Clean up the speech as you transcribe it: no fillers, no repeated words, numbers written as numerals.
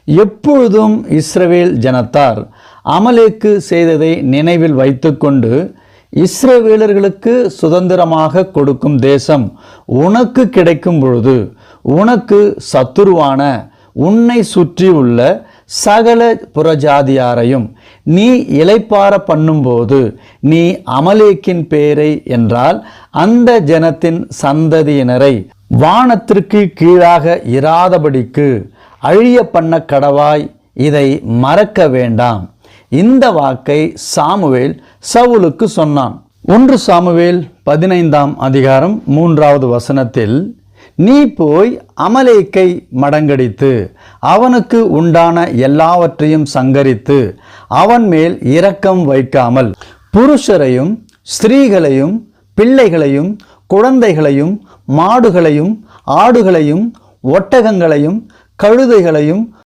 எப்பொழுதும் இஸ்ரவேல் ஜனத்தார் அமலேக்கு செய்ததை நினைவில் வைத்துக்கொண்டு இஸ்ரவேலர்களுக்கு சுதந்திரமாக கொடுக்கும் தேசம் உனக்கு கிடைக்கும் பொழுது உனக்கு சத்துருவான உன்னை சுற்றி உள்ள சகல புறஜாதியாரையும் நீ இளைப்பார பண்ணும்போது நீ அமலேக்கின் பேரை என்றால் அந்த ஜனத்தின் சந்ததியினரை வானத்திற்கு கீழாக இராதபடிக்கு அழிய பண்ண கடவாய், இதை மறக்க வேண்டாம். இந்த வாக்கை சாமுவேல் சவுலுக்கு சொன்னான். 1 சாமுவேல் 15ஆம் அதிகாரம் 3வது வசனத்தில், நீ போய் அமலேக்கை மடங்கடித்து அவனுக்கு உண்டான எல்லாவற்றையும் சங்கரித்து அவன் மேல் இரக்கம் வைக்காமல் புருஷரையும் ஸ்திரீகளையும் பிள்ளைகளையும் குழந்தைகளையும் மாடுகளையும் ஆடுகளையும் ஒட்டகங்களையும் கழுதைகளையும்